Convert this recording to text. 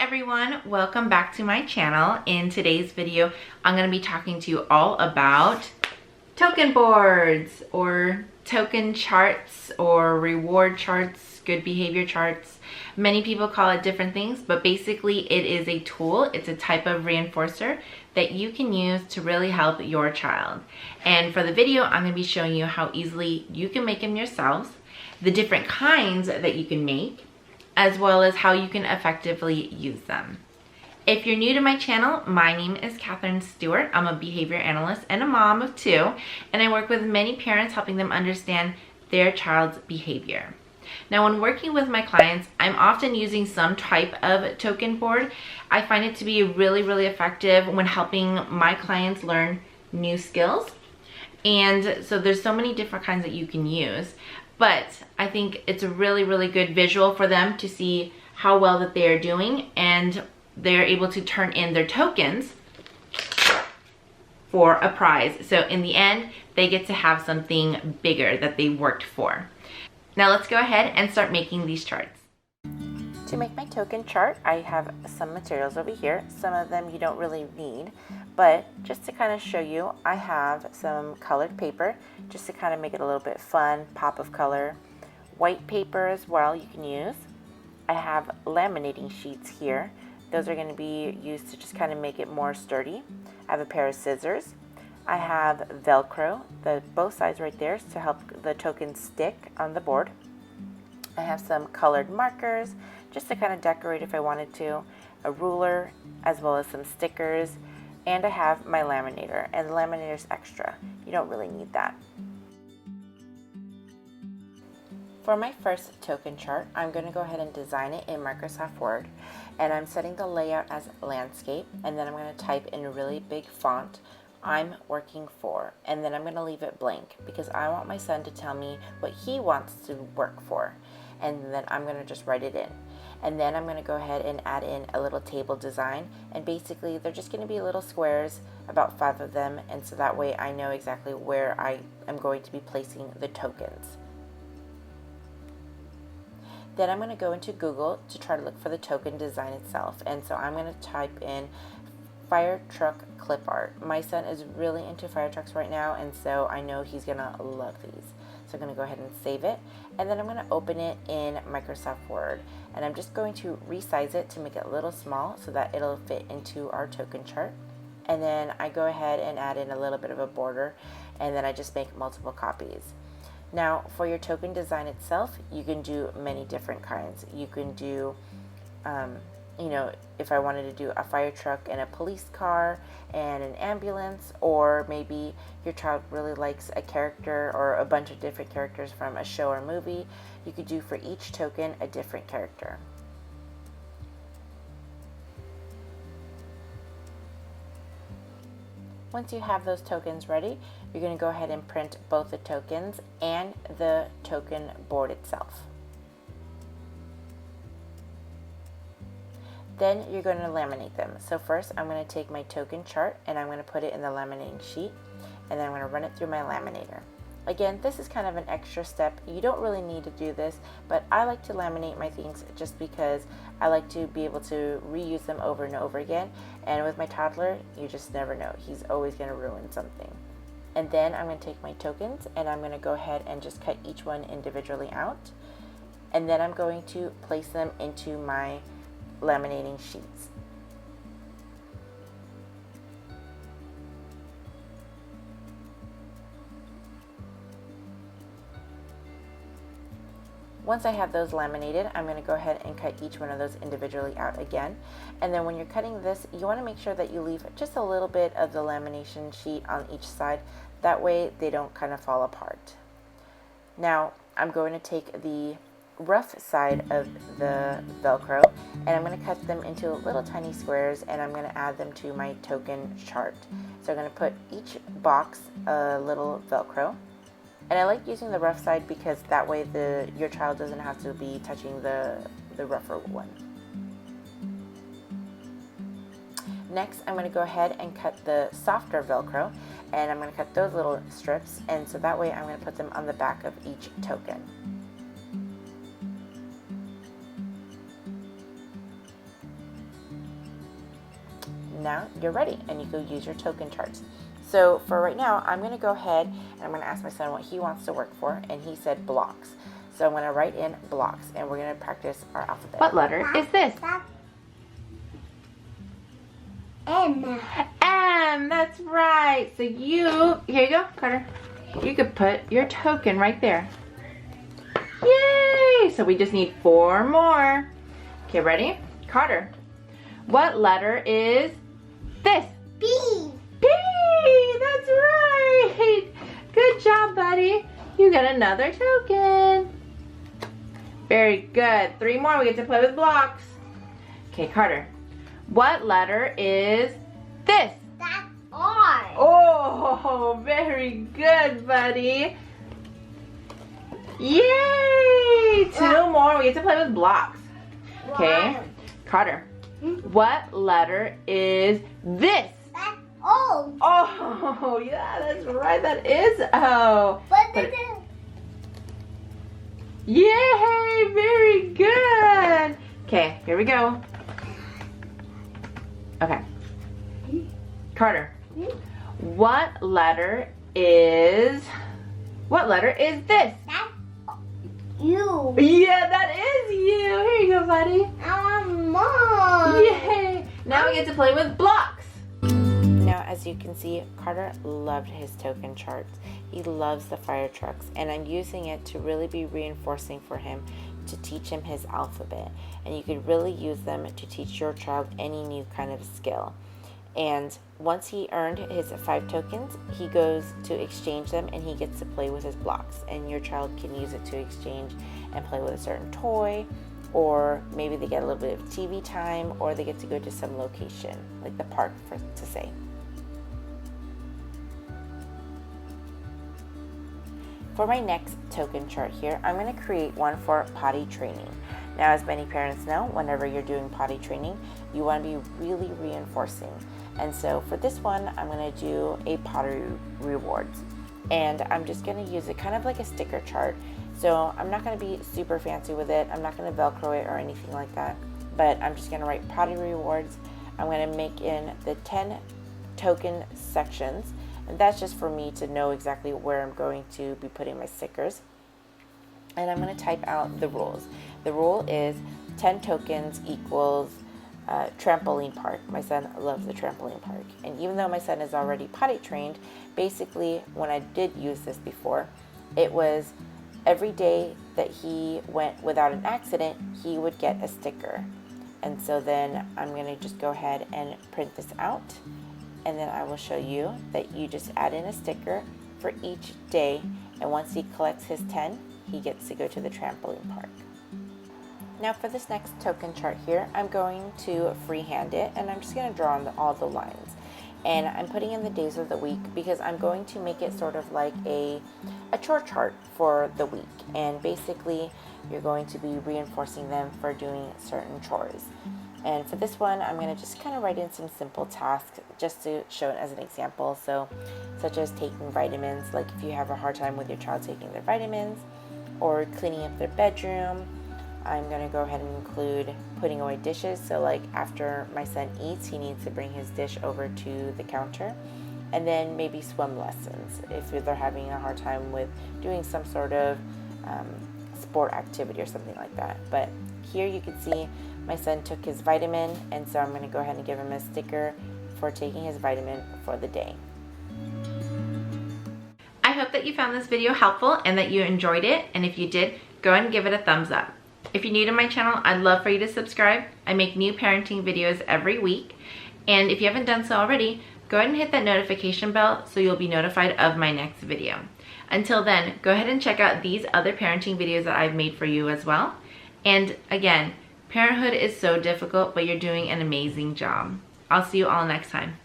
everyone, welcome back to my channel. In today's video, I'm going to be talking to you all about token boards or token charts or reward charts, good behavior charts. Many people call it different things, but basically it is a tool. It's a type of reinforcer that you can use to really help your child. And for the video, I'm going to be showing you how easily you can make them yourselves, the different kinds that you can make, as well as how you can effectively use them. If you're new to my channel, my name is Catherine Stewart. I'm a behavior analyst and a mom of two, and I work with many parents helping them understand their child's behavior. Now, when working with my clients, I'm often using some type of token board. I find it to be really effective when helping my clients learn new skills. And so there's so many different kinds that you can use. But I think it's a really good visual for them to see how well that they are doing, and they're able to turn in their tokens for a prize. So in the end, they get to have something bigger that they worked for. Now let's go ahead and start making these charts. To make my token chart, I have some materials over here. Some of them you don't really need, but just to kind of show you, I have some colored paper just to kind of make it a little bit fun, pop of color. White paper as well you can use. I have laminating sheets here. Those are going to be used to just kind of make it more sturdy. I have a pair of scissors. I have Velcro, both sides right there to help the token stick on the board. I have some colored markers just to kind of decorate if I wanted to, a ruler, as well as some stickers, and I have my laminator, and the laminator is extra. You don't really need that. For my first token chart, I'm going to go ahead and design it in Microsoft Word, and I'm setting the layout as landscape, and then I'm going to type in a really big font, I'm working for, and then I'm going to leave it blank because I want my son to tell me what he wants to work for, and then I'm going to just write it in. And then I'm going to go ahead and add in a little table design, and basically they're just going to be little squares, about 5 of them, and so that way I know exactly where I am going to be placing the tokens. Then I'm going to go into Google to try to look for the token design itself, and so I'm going to type in fire truck clip art. My son is really into fire trucks right now, and so I know he's going to love these. So I'm going to go ahead and save it, and then I'm going to open it in Microsoft Word, and I'm just going to resize it to make it a little small so that it'll fit into our token chart. And then I go ahead and add in a little bit of a border, and then I just make multiple copies. Now for your token design itself, you can do many different kinds. You can do you know, if I wanted to do a fire truck and a police car and an ambulance, or maybe your child really likes a character or a bunch of different characters from a show or movie, you could do for each token a different character. Once you have those tokens ready, you're going to go ahead and print both the tokens and the token board itself. Then you're going to laminate them. So first I'm going to take my token chart and I'm going to put it in the laminating sheet, and then I'm going to run it through my laminator. Again, this is kind of an extra step. You don't really need to do this, but I like to laminate my things just because I like to be able to reuse them over and over again. And with my toddler, you just never know. He's always going to ruin something. And then I'm going to take my tokens and I'm going to go ahead and just cut each one individually out. And then I'm going to place them into my laminating sheets. Once I have those laminated, I'm going to go ahead and cut each one of those individually out again. And then when you're cutting this, you want to make sure that you leave just a little bit of the lamination sheet on each side. That way they don't kind of fall apart. Now I'm going to take the rough side of the Velcro and I'm going to cut them into little tiny squares, and I'm going to add them to my token chart. So I'm going to put each box a little Velcro, and I like using the rough side because that way your child doesn't have to be touching the rougher one. Next, I'm going to go ahead and cut the softer Velcro, and I'm going to cut those little strips, and so that way I'm going to put them on the back of each token. now you're ready and you go use your token charts. So for right now, I'm going to go ahead and I'm going to ask my son what he wants to work for, and he said blocks. So I'm going to write in blocks and we're going to practice our alphabet. What letter is this? M. M, that's right. So here you go, Carter. You could put your token right there. Yay! So we just need 4 more. Okay, ready? Carter, what letter is this? B. B, that's right. Good job, buddy. You got another token. Very good. 3 more, we get to play with blocks. Okay, Carter, what letter is this? That's R. Oh, very good, buddy. Yay! 2 more, we get to play with blocks. Okay, Carter, what letter is this? That's O. Oh, yeah, that's right, that is O. Yay, very good. Okay, here we go. Okay, Carter, what letter is this? That's U. Yeah, that is you. Here you go, buddy. Mom. Yay! Now we get to play with blocks. Now, as you can see, Carter loved his token charts. He loves the fire trucks, and I'm using it to really be reinforcing for him to teach him his alphabet. And you could really use them to teach your child any new kind of skill. And once he earned his 5 tokens, he goes to exchange them and he gets to play with his blocks. And your child can use it to exchange and play with a certain toy, or maybe they get a little bit of TV time, or they get to go to some location, like the park to say. For my next token chart here, I'm going to create one for potty training. Now, as many parents know, whenever you're doing potty training, you want to be really reinforcing. And so for this one, I'm going to do a pottery rewards. And I'm just going to use it kind of like a sticker chart. So I'm not going to be super fancy with it. I'm not going to Velcro it or anything like that. But I'm just going to write potty rewards. I'm going to make in the 10 token sections. And that's just for me to know exactly where I'm going to be putting my stickers. And I'm going to type out the rules. The rule is 10 tokens equals trampoline park. My son loves the trampoline park. And even though my son is already potty trained, basically when I did use this before, it was every day that he went without an accident, he would get a sticker. And so then I'm going to just go ahead and print this out. And then I will show you that you just add in a sticker for each day. And once he collects his 10, he gets to go to the trampoline park. Now for this next token chart here, I'm going to freehand it, and I'm just going to draw on all the lines. And I'm putting in the days of the week because I'm going to make it sort of like a chore chart for the week. And basically, you're going to be reinforcing them for doing certain chores. And for this one, I'm going to just kind of write in some simple tasks just to show it as an example. So, such as taking vitamins, like if you have a hard time with your child taking their vitamins, or cleaning up their bedroom. I'm going to go ahead and include putting away dishes. So like after my son eats, he needs to bring his dish over to the counter. And then maybe swim lessons if they're having a hard time with doing some sort of sport activity or something like that. But here you can see my son took his vitamin, and so I'm going to go ahead and give him a sticker for taking his vitamin for the day. I hope that you found this video helpful and that you enjoyed it. And if you did, go ahead and give it a thumbs up. If you're new to my channel, I'd love for you to subscribe. I make new parenting videos every week. And if you haven't done so already, go ahead and hit that notification bell so you'll be notified of my next video. Until then, go ahead and check out these other parenting videos that I've made for you as well. And again, parenthood is so difficult, but you're doing an amazing job. I'll see you all next time.